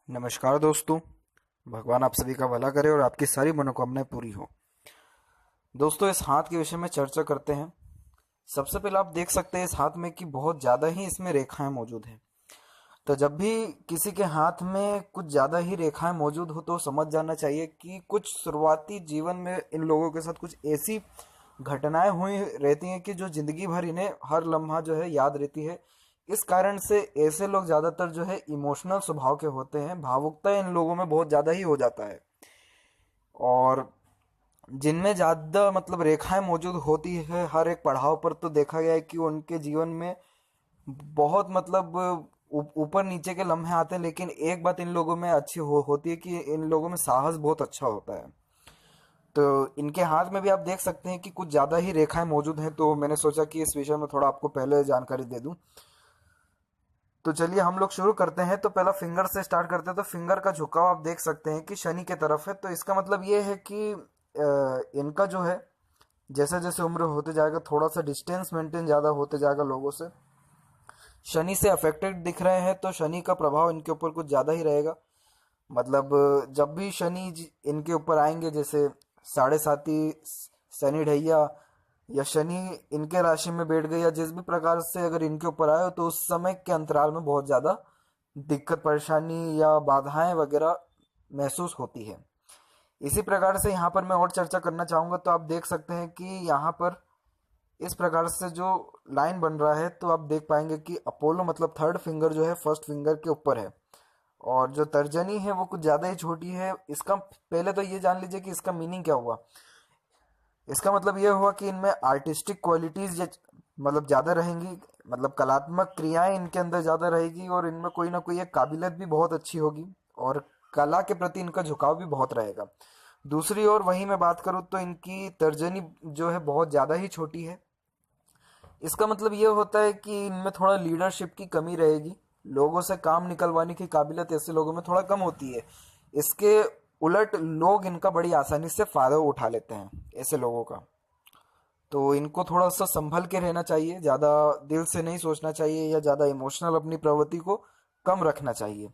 नमस्कार दोस्तों, भगवान आप सभी का भला करे और आपकी सारी मनोकामनाएं पूरी हो। दोस्तों, इस हाथ के विषय में चर्चा करते हैं। सबसे पहले आप देख सकते हैं इस हाथ में कि बहुत ज़्यादा ही इसमें रेखाएं मौजूद हैं। तो जब भी किसी के हाथ में कुछ ज़्यादा ही रेखाएं मौजूद हो तो समझ जाना चाहिए कि कुछ शुरुआती जीवन में इन लोगों के साथ कुछ ऐसी घटनाएं हुई रहती हैं कि जो जिंदगी भर इन्हें हर लम्हा जो है याद रहती है। इस कारण से ऐसे लोग ज़्यादातर जो है इमोशनल स्वभाव के होते हैं। भावुकता इन लोगों में बहुत ज़्यादा ही हो जाता है, और जिनमें ज़्यादा मतलब रेखाएं मौजूद होती है हर एक पड़ाव पर, तो देखा गया है कि उनके जीवन में बहुत मतलब ऊपर नीचे के लम्हे आते हैं। लेकिन एक बात इन लोगों में अच्छी होती है कि इन लोगों में साहस बहुत अच्छा होता है। तो इनके हाथ में भी आप देख सकते हैं कि कुछ ज़्यादा ही रेखाएं मौजूद हैं। तो मैंने सोचा कि इस विषय में थोड़ा आपको पहले जानकारी दे दूं। तो चलिए हम लोग शुरू करते हैं। तो पहला फिंगर से स्टार्ट करते हैं। तो फिंगर का झुकाव आप देख सकते हैं कि शनि के तरफ है। तो इसका मतलब ये है कि इनका जो है जैसे जैसे उम्र होते जाएगा थोड़ा सा डिस्टेंस मेंटेन ज़्यादा होते जाएगा लोगों से। शनि से अफेक्टेड दिख रहे हैं तो शनि का प्रभाव इनके ऊपर कुछ ज़्यादा ही रहेगा। मतलब जब भी शनि इनके ऊपर आएंगे, जैसे साढ़े साती, शनि ढैया या शनि इनके राशि में बैठ गए या जिस भी प्रकार से अगर इनके ऊपर आए तो उस समय के अंतराल में बहुत ज़्यादा दिक्कत परेशानी या बाधाएं वगैरह महसूस होती है। इसी प्रकार से यहाँ पर मैं और चर्चा करना चाहूँगा। तो आप देख सकते हैं कि यहाँ पर इस प्रकार से जो लाइन बन रहा है तो आप देख पाएंगे कि अपोलो मतलब थर्ड फिंगर जो है फर्स्ट फिंगर के ऊपर है, और जो तर्जनी है वो कुछ ज़्यादा ही छोटी है। इसका पहले तो ये जान लीजिए कि इसका मीनिंग क्या हुआ। इसका मतलब ये हुआ कि इनमें आर्टिस्टिक क्वालिटीज मतलब ज़्यादा रहेंगी, मतलब कलात्मक क्रियाएं इनके अंदर ज़्यादा रहेगी, और इनमें कोई ना कोई एक काबिलियत भी बहुत अच्छी होगी, और कला के प्रति इनका झुकाव भी बहुत रहेगा। दूसरी ओर वहीं मैं बात करूँ तो इनकी तर्जनी जो है बहुत ज़्यादा ही छोटी है। इसका मतलब ये होता है कि इनमें थोड़ा लीडरशिप की कमी रहेगी। लोगों से काम निकलवाने की काबिलियत ऐसे लोगों में थोड़ा कम होती है। इसके उलट लोग इनका बड़ी आसानी से फायदा उठा लेते हैं ऐसे लोगों का। तो इनको थोड़ा सा संभल के रहना चाहिए, ज़्यादा दिल से नहीं सोचना चाहिए या ज़्यादा इमोशनल अपनी प्रवृत्ति को कम रखना चाहिए।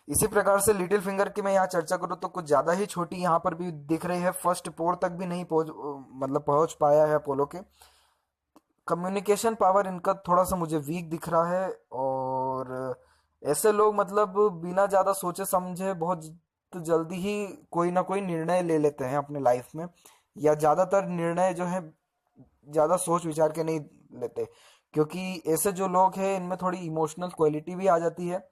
इसी प्रकार से लिटिल फिंगर की मैं यहाँ चर्चा करूँ तो कुछ ज़्यादा ही छोटी यहाँ पर भी दिख रही है। फर्स्ट पोर तक भी नहीं पहुँच पाया है अपोलो के। कम्युनिकेशन पावर इनका थोड़ा सा मुझे वीक दिख रहा है, और ऐसे लोग मतलब बिना ज़्यादा सोचे समझे बहुत जल्दी ही कोई ना कोई निर्णय ले लेते हैं अपने लाइफ में, या ज़्यादातर निर्णय जो है ज़्यादा सोच विचार के नहीं लेते, क्योंकि ऐसे जो लोग हैं इनमें थोड़ी इमोशनल क्वालिटी भी आ जाती है,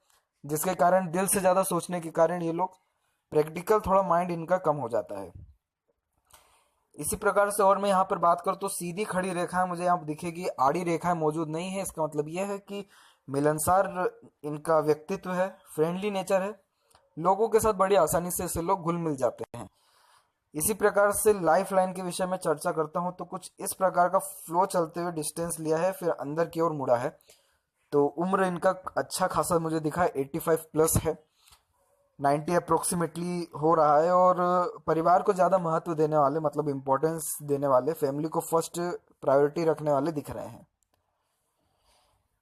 जिसके कारण दिल से ज़्यादा सोचने के कारण ये लोग प्रैक्टिकल थोड़ा माइंड इनका कम हो जाता है। इसी प्रकार से और मैं यहाँ पर बात करूँ तो सीधी खड़ी रेखाएं मुझे यहाँ दिखेगी, आड़ी रेखाएं मौजूद नहीं है। इसका मतलब यह है कि मिलनसार इनका व्यक्तित्व है, फ्रेंडली नेचर है, लोगों के साथ बड़ी आसानी से ऐसे लोग घुल मिल जाते हैं। इसी प्रकार से लाइफ लाइन के विषय में चर्चा करता हूँ तो कुछ इस प्रकार का फ्लो चलते हुए डिस्टेंस लिया है, फिर अंदर की ओर मुड़ा है। तो उम्र इनका अच्छा खासा मुझे दिखा है, 85 प्लस है, 90 अप्रोक्सीमेटली हो रहा है, और परिवार को ज़्यादा महत्व देने वाले मतलब इम्पोर्टेंस देने वाले, फैमिली को फर्स्ट प्रायोरिटी रखने वाले दिख रहे हैं।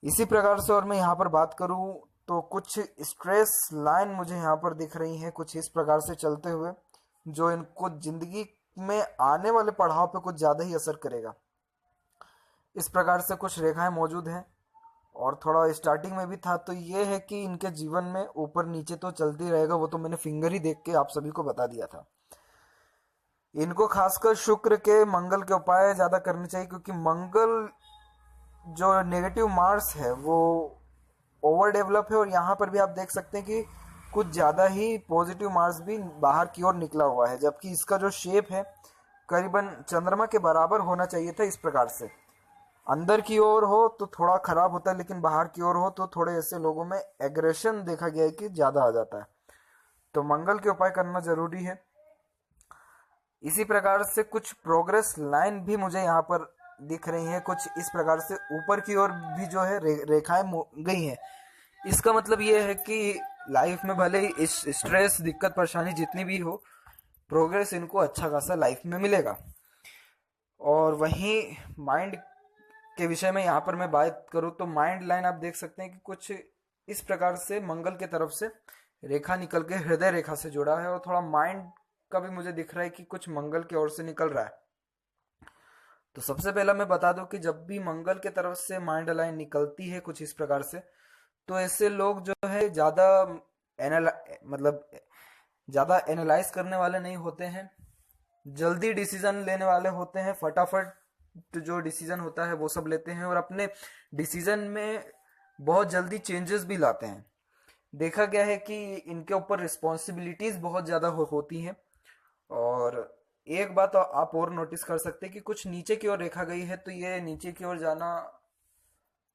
इसी प्रकार से और मैं यहाँ पर बात करूँ तो कुछ स्ट्रेस लाइन मुझे यहाँ पर दिख रही हैं कुछ इस प्रकार से चलते हुए, जो इनको जिंदगी में आने वाले पड़ाव पे कुछ ज़्यादा ही असर करेगा। इस प्रकार से कुछ रेखाएं मौजूद हैं, और थोड़ा स्टार्टिंग में भी था। तो ये है कि इनके जीवन में ऊपर नीचे तो चलती रहेगा, वो तो मैंने फिंगर ही देख के आप सभी को बता दिया था। इनको खासकर शुक्र के मंगल के उपाय ज़्यादा करने चाहिए, क्योंकि मंगल जो नेगेटिव मार्स है वो ओवर डेवलप है, और यहाँ पर भी आप देख सकते हैं कि कुछ ज़्यादा ही पॉजिटिव मार्स भी बाहर की ओर निकला हुआ है, जबकि इसका जो शेप है करीबन चंद्रमा के बराबर होना चाहिए था। इस प्रकार से अंदर की ओर हो तो थोड़ा खराब होता है, लेकिन बाहर की ओर हो तो थोड़े ऐसे लोगों में एग्रेशन देखा गया है कि ज़्यादा आ जाता है। तो मंगल के उपाय करना जरूरी है। इसी प्रकार से कुछ प्रोग्रेस लाइन भी मुझे यहाँ पर दिख रही है, कुछ इस प्रकार से ऊपर की ओर भी जो है रेखाएं गई हैं। इसका मतलब ये है कि लाइफ में भले ही स्ट्रेस दिक्कत परेशानी जितनी भी हो, प्रोग्रेस इनको अच्छा खासा लाइफ में मिलेगा। और वहीं माइंड के विषय में यहाँ पर मैं बात करूँ तो माइंड लाइन आप देख सकते हैं कि कुछ इस प्रकार से मंगल के तरफ से रेखा निकल के हृदय रेखा से जुड़ा है, और थोड़ा माइंड का भी मुझे दिख रहा है कि कुछ मंगल की ओर से निकल रहा है। तो सबसे पहला मैं बता दूं कि जब भी मंगल के तरफ से माइंड लाइन निकलती है कुछ इस प्रकार से, तो ऐसे लोग जो है ज्यादा एनाला मतलब ज्यादा एनालाइज करने वाले नहीं होते हैं, जल्दी डिसीजन लेने वाले होते हैं, फटाफट जो डिसीजन होता है वो सब लेते हैं, और अपने डिसीजन में बहुत जल्दी चेंजेस भी लाते हैं। देखा गया है कि इनके ऊपर रिस्पॉन्सिबिलिटीज बहुत ज्यादा होती हैं। और एक बात आप और नोटिस कर सकते हैं कि कुछ नीचे की ओर रेखा गई है, तो ये नीचे की ओर जाना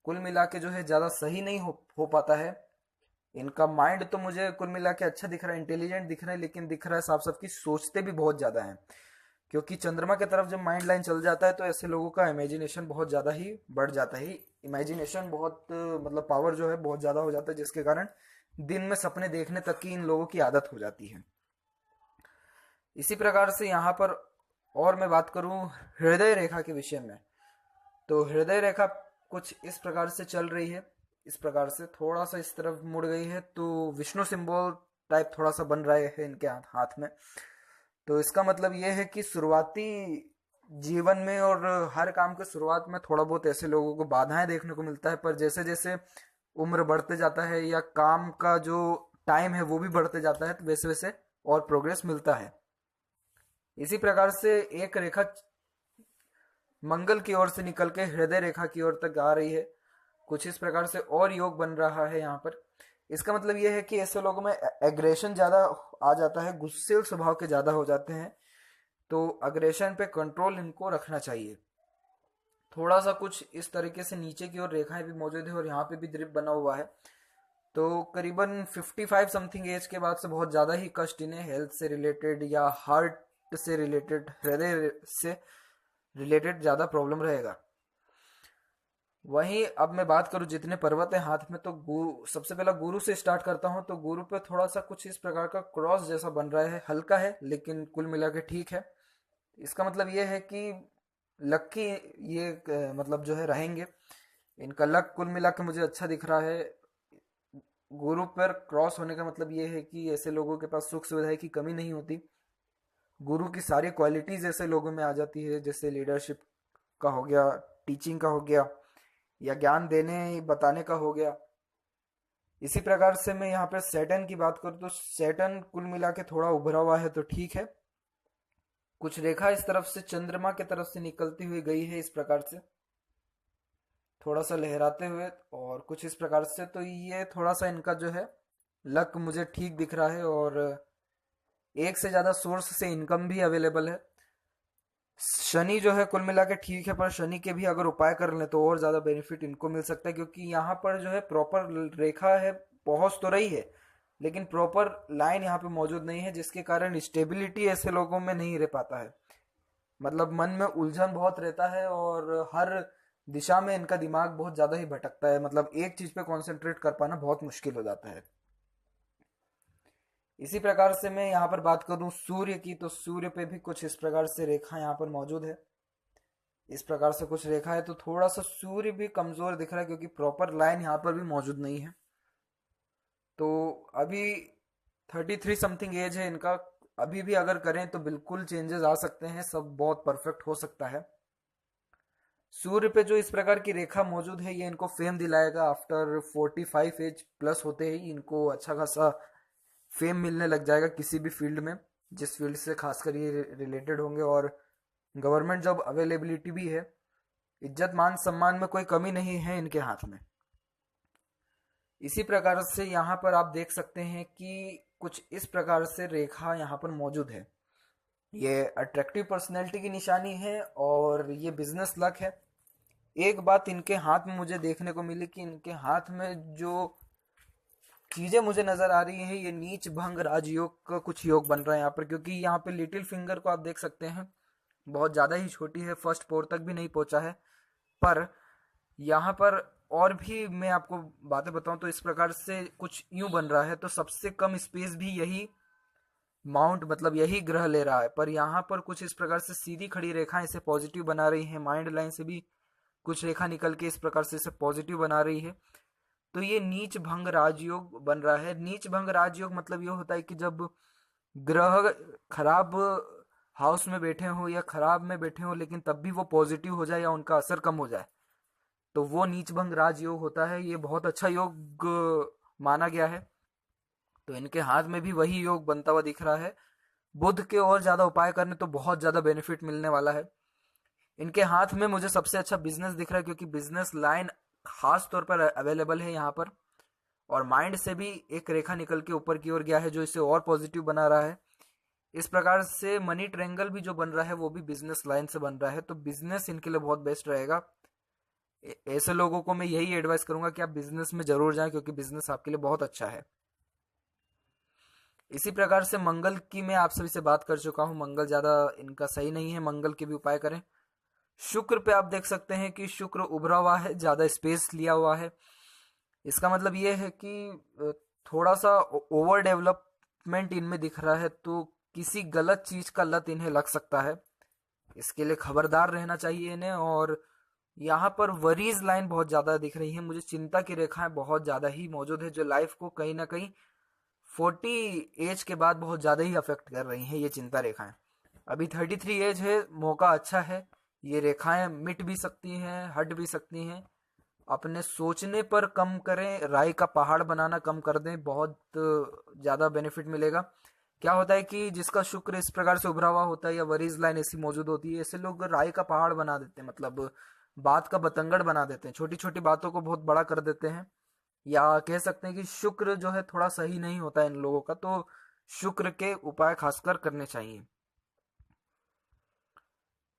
कुल मिला के जो है ज्यादा सही नहीं हो पाता है। इनका माइंड तो मुझे कुल मिला के अच्छा दिख रहा है, इंटेलिजेंट दिख रहा है, लेकिन दिख रहा है साफ साफ की सोचते भी बहुत ज्यादा हैं। क्योंकि चंद्रमा की तरफ जब माइंड लाइन चल जाता है तो ऐसे लोगों का इमेजिनेशन बहुत ज्यादा ही बढ़ जाता है। इमेजिनेशन बहुत मतलब पावर जो है बहुत ज्यादा हो जाता है, जिसके कारण दिन में सपने देखने तक की इन लोगों की आदत हो जाती है। इसी प्रकार से यहाँ पर और मैं बात करूं हृदय रेखा के विषय में, तो हृदय रेखा कुछ इस प्रकार से चल रही है, इस प्रकार से थोड़ा सा इस तरफ मुड़ गई है, तो विष्णु सिंबल टाइप थोड़ा सा बन रहा है इनके हाथ में। तो इसका मतलब ये है कि शुरुआती जीवन में और हर काम के शुरुआत में थोड़ा बहुत ऐसे लोगों को बाधाएं देखने को मिलता है, पर जैसे जैसे उम्र बढ़ते जाता है या काम का जो टाइम है वो भी बढ़ते जाता है, तो वैसे वैसे और प्रोग्रेस मिलता है। इसी प्रकार से एक रेखा मंगल की ओर से निकल के हृदय रेखा की ओर तक आ रही है, कुछ इस प्रकार से और योग बन रहा है यहाँ पर। इसका मतलब यह है कि ऐसे लोगों में एग्रेशन ज्यादा आ जाता है, गुस्सेल स्वभाव के ज्यादा हो जाते हैं, तो अग्रेशन पे कंट्रोल इनको रखना चाहिए। थोड़ा सा कुछ इस तरीके से नीचे की ओर रेखाएं भी मौजूद है और यहाँ पे भी द्वीप बना हुआ है। तो करीबन 55 समथिंग एज के बाद से बहुत ज्यादा ही कष्ट इन्हें हेल्थ से रिलेटेड या हार्ट से रिलेटेड, हृदय से रिलेटेड ज्यादा प्रॉब्लम रहेगा। वहीं अब मैं बात करूं जितने पर्वत है हाथ में, तो सबसे पहला गुरु से स्टार्ट करता हूं। तो गुरु पे थोड़ा सा कुछ इस प्रकार का क्रॉस जैसा बन रहा है, हल्का है लेकिन कुल मिला के ठीक है। इसका मतलब ये है कि लक ये मतलब जो है रहेंगे, इनका लक कुल मिला के मुझे अच्छा दिख रहा है। गुरु पर क्रॉस होने का मतलब ये है कि ऐसे लोगों के पास सुख सुविधा की कमी नहीं होती, गुरु की सारी क्वालिटीज ऐसे लोगों में आ जाती है, जैसे लीडरशिप का हो गया, टीचिंग का हो गया, या ज्ञान देने बताने का हो गया। इसी प्रकार से मैं यहाँ पे सैटर्न की बात करूँ तो सैटर्न कुल मिला के थोड़ा उभरा हुआ है, तो ठीक है। कुछ रेखा इस तरफ से चंद्रमा की तरफ से निकलती हुई गई है इस प्रकार से, थोड़ा सा लहराते हुए, और कुछ इस प्रकार से। तो ये थोड़ा सा इनका जो है लक मुझे ठीक दिख रहा है, और एक से ज्यादा सोर्स से इनकम भी अवेलेबल है। शनि जो है कुल मिला के ठीक है, पर शनि के भी अगर उपाय कर ले तो और ज्यादा बेनिफिट इनको मिल सकता है, क्योंकि यहाँ पर जो है प्रॉपर रेखा है, पहुंच तो रही है लेकिन प्रॉपर लाइन यहाँ पे मौजूद नहीं है, जिसके कारण स्टेबिलिटी ऐसे लोगों में नहीं रह पाता है। मतलब मन में उलझन बहुत रहता है और हर दिशा में इनका दिमाग बहुत ज्यादा ही भटकता है, मतलब एक चीज पे कॉन्सेंट्रेट कर पाना बहुत मुश्किल हो जाता है। इसी प्रकार से मैं यहाँ पर बात करूँ सूर्य की, तो सूर्य पे भी कुछ इस प्रकार से रेखा यहाँ पर मौजूद है, इस प्रकार से कुछ रेखा है। तो थोड़ा सा सूर्य भी कमजोर दिख रहा है क्योंकि प्रॉपर लाइन यहाँ पर भी मौजूद नहीं है। तो अभी 33 समथिंग एज है इनका, अभी भी अगर करें तो बिल्कुल चेंजेस आ सकते हैं, सब बहुत परफेक्ट हो सकता है। सूर्य पे जो इस प्रकार की रेखा मौजूद है ये इनको फेम दिलाएगा। आफ्टर 45 एज प्लस होते ही इनको अच्छा खासा फेम मिलने लग जाएगा किसी भी फील्ड में, जिस फील्ड से खासकर ये रिलेटेड होंगे, और गवर्नमेंट जॉब अवेलेबिलिटी भी है। इज्जत मान सम्मान में कोई कमी नहीं है इनके हाथ में। इसी प्रकार से यहाँ पर आप देख सकते हैं कि कुछ इस प्रकार से रेखा यहाँ पर मौजूद है। ये अट्रैक्टिव पर्सनैलिटी की निशानी है और ये बिजनेस लक है। एक बात इनके हाथ में मुझे देखने को मिली कि इनके हाथ में जो चीजें मुझे नजर आ रही है, ये नीच भंग राजयोग का कुछ योग बन रहा है यहाँ पर, क्योंकि यहाँ पे लिटिल फिंगर को आप देख सकते हैं बहुत ज्यादा ही छोटी है, फर्स्ट पोर तक भी नहीं पहुंचा है। पर यहाँ पर और भी मैं आपको बातें बताऊं तो इस प्रकार से कुछ यूं बन रहा है, तो सबसे कम स्पेस भी यही माउंट मतलब यही ग्रह ले रहा है, पर यहाँ पर कुछ इस प्रकार से सीधी खड़ी रेखाएं इसे पॉजिटिव बना रही हैं। माइंड लाइन से भी कुछ रेखा निकल के इस प्रकार से इसे पॉजिटिव बना रही है। तो ये नीच भंग राजयोग बन रहा है। नीच भंग राजयोग मतलब ये होता है कि जब ग्रह खराब हाउस में बैठे हो या खराब में बैठे हो लेकिन तब भी वो पॉजिटिव हो जाए या उनका असर कम हो जाए, तो वो नीच भंग राज योग होता है। ये बहुत अच्छा योग माना गया है। तो इनके हाथ में भी वही योग बनता हुआ दिख रहा है। बुध के और ज्यादा उपाय करने तो बहुत ज्यादा बेनिफिट मिलने वाला है। इनके हाथ में मुझे सबसे अच्छा बिजनेस दिख रहा है, क्योंकि बिजनेस लाइन खास तौर पर अवेलेबल है यहाँ पर। और माइंड से भी एक रेखा निकल के ऊपर की ओर गया है जो इसे और पॉजिटिव बना रहा है। इस प्रकार से मनी ट्रायंगल भी जो बन रहा है वो भी बिजनेस लाइन से बन रहा है। तो बिजनेस इनके लिए बहुत बेस्ट रहेगा। ऐसे लोगों को मैं यही एडवाइस करूंगा कि आप बिजनेस में जरूर जाएं, क्योंकि बिजनेस आपके लिए बहुत अच्छा है। इसी प्रकार से मंगल की मैं आप सभी से बात कर चुका हूं। मंगल ज्यादा इनका सही नहीं है, मंगल के भी उपाय करें। शुक्र पे आप देख सकते हैं कि शुक्र उभरा हुआ है, ज्यादा स्पेस लिया हुआ है। इसका मतलब ये है कि थोड़ा सा ओवर डेवलपमेंट इनमें दिख रहा है, तो किसी गलत चीज का लत इन्हें लग सकता है। इसके लिए खबरदार रहना चाहिए इन्हें। और यहाँ पर वरीज लाइन बहुत ज्यादा दिख रही है मुझे। चिंता की रेखाएं बहुत ज्यादा ही मौजूद है, जो लाइफ को कहीं ना कहीं 40 एज के बाद बहुत ज्यादा ही अफेक्ट कर रही हैं ये चिंता रेखाएं। अभी 33 एज है, मौका अच्छा है। ये रेखाएं मिट भी सकती हैं, हट भी सकती हैं। अपने सोचने पर कम करें, राय का पहाड़ बनाना कम कर दें, बहुत ज्यादा बेनिफिट मिलेगा। क्या होता है कि जिसका शुक्र इस प्रकार से उभरा हुआ होता है या वरीज लाइन ऐसी मौजूद होती है, ऐसे लोग राय का पहाड़ बना देते हैं, मतलब बात का बतंगड़ बना देते हैं, छोटी छोटी बातों को बहुत बड़ा कर देते हैं। या कह सकते हैं कि शुक्र जो है थोड़ा सही नहीं होता है इन लोगों का। तो शुक्र के उपाय खासकर करने चाहिए।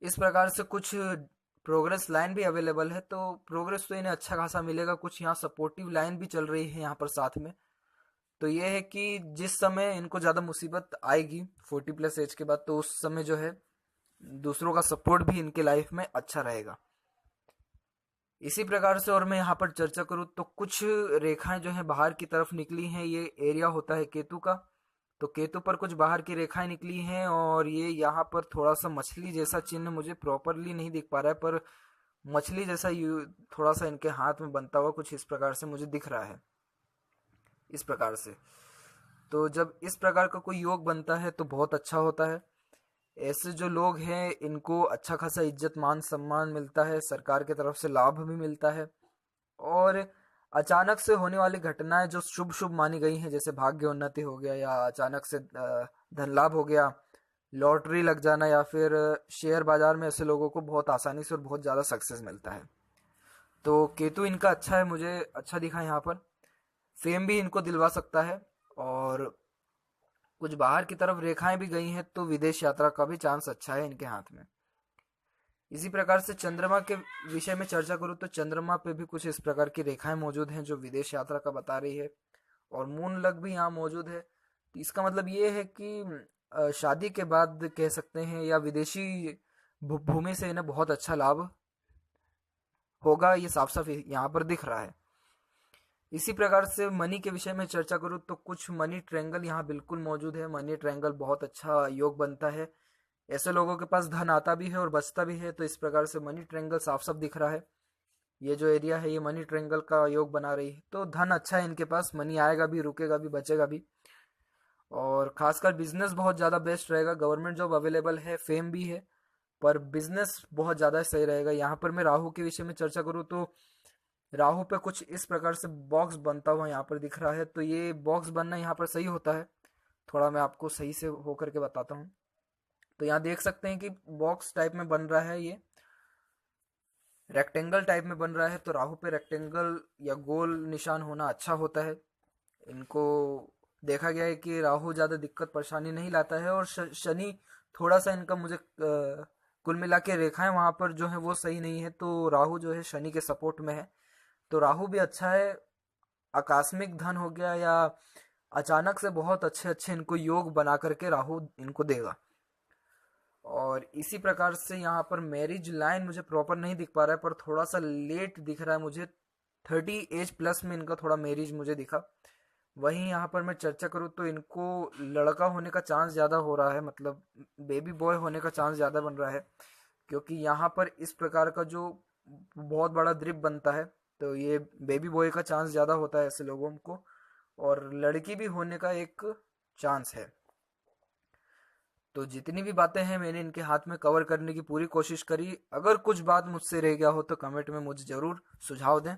इस प्रकार से कुछ प्रोग्रेस लाइन भी अवेलेबल है, तो प्रोग्रेस तो इन्हें अच्छा खासा मिलेगा। कुछ यहाँ सपोर्टिव लाइन भी चल रही है यहाँ पर साथ में। तो ये है कि जिस समय इनको ज्यादा मुसीबत आएगी 40+ एज के बाद, तो उस समय जो है दूसरों का सपोर्ट भी इनके लाइफ में अच्छा रहेगा। इसी प्रकार से और मैं यहाँ पर चर्चा करूँ तो कुछ रेखाएं जो है बाहर की तरफ निकली हैं। ये एरिया होता है केतु का। तो केतु पर कुछ बाहर की रेखाएं निकली हैं और ये यहाँ पर थोड़ा सा मछली जैसा चिन्ह मुझे प्रॉपरली नहीं दिख पा रहा है, पर मछली जैसा थोड़ा सा इनके हाथ में बनता हुआ कुछ इस प्रकार से मुझे दिख रहा है। इस प्रकार से तो जब इस प्रकार का कोई योग बनता है तो बहुत अच्छा होता है। ऐसे जो लोग हैं इनको अच्छा खासा इज्जत मान सम्मान मिलता है, सरकार की तरफ से लाभ भी मिलता है। और अचानक से होने वाली घटनाएं जो शुभ शुभ मानी गई हैं, जैसे भाग्य उन्नति हो गया या अचानक से धन लाभ हो गया, लॉटरी लग जाना, या फिर शेयर बाजार में, ऐसे लोगों को बहुत आसानी से और बहुत ज़्यादा सक्सेस मिलता है। तो केतु इनका अच्छा है, मुझे अच्छा दिखा यहाँ पर। फेम भी इनको दिलवा सकता है। और कुछ बाहर की तरफ रेखाएं भी गई हैं, तो विदेश यात्रा का भी चांस अच्छा है इनके हाथ में। इसी प्रकार से चंद्रमा के विषय में चर्चा करूँ तो चंद्रमा पे भी कुछ इस प्रकार की रेखाएं मौजूद हैं जो विदेश यात्रा का बता रही है। और मून लग भी यहाँ मौजूद है। तो इसका मतलब ये है कि शादी के बाद कह सकते हैं या विदेशी भूमि से इन्हें बहुत अच्छा लाभ होगा, ये साफ साफ यहाँ पर दिख रहा है। इसी प्रकार से मनी के विषय में चर्चा करूँ तो कुछ मनी ट्रायंगल यहाँ बिल्कुल मौजूद है। मनी ट्रायंगल बहुत अच्छा योग बनता है। ऐसे लोगों के पास धन आता भी है और बचता भी है। तो इस प्रकार से मनी ट्रायंगल साफ साफ दिख रहा है। ये जो एरिया है ये मनी ट्रायंगल का योग बना रही है। तो धन अच्छा है इनके पास, मनी आएगा भी, रुकेगा भी, बचेगा भी। और खासकर बिजनेस बहुत ज़्यादा बेस्ट रहेगा। गवर्नमेंट जॉब अवेलेबल है, फेम भी है, पर बिजनेस बहुत ज़्यादा सही रहेगा। यहाँ पर मैं राहु के विषय में चर्चा करूँ तो राहु पे कुछ इस प्रकार से बॉक्स बनता हुआ यहाँ पर दिख रहा है। तो ये बॉक्स बनना यहाँ पर सही होता है। थोड़ा मैं आपको सही से होकर के बताता हूँ। तो यहाँ देख सकते हैं कि बॉक्स टाइप में बन रहा है, ये रेक्टेंगल टाइप में बन रहा है। तो राहु पे रेक्टेंगल या गोल निशान होना अच्छा होता है। इनको देखा गया है कि राहु ज़्यादा दिक्कत परेशानी नहीं लाता है। और शनि थोड़ा सा इनका मुझे कुल मिला के रेखाएं वहाँ पर जो है वो सही नहीं है। तो राहु जो है शनि के सपोर्ट में है। तो राहु भी अच्छा है। आकस्मिक धन हो गया या अचानक से बहुत अच्छे अच्छे इनको योग बना करके राहु इनको देगा। और इसी प्रकार से यहाँ पर मैरिज लाइन मुझे प्रॉपर नहीं दिख पा रहा है, पर थोड़ा सा लेट दिख रहा है मुझे। 30 एज+ में इनका थोड़ा मैरिज मुझे दिखा। वहीं यहाँ पर मैं चर्चा करूँ तो इनको लड़का होने का चांस ज़्यादा हो रहा है, मतलब बेबी बॉय होने का चांस ज़्यादा बन रहा है। क्योंकि यहाँ पर इस प्रकार का जो बहुत बड़ा द्रीप बनता है। तो ये बेबी बॉय का चांस ज़्यादा होता है ऐसे लोगों को, और लड़की भी होने का एक चांस है। तो जितनी भी बातें हैं मैंने इनके हाथ में कवर करने की पूरी कोशिश करी। अगर कुछ बात मुझसे रह गया हो तो कमेंट में मुझे ज़रूर सुझाव दें।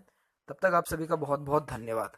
तब तक आप सभी का बहुत बहुत धन्यवाद।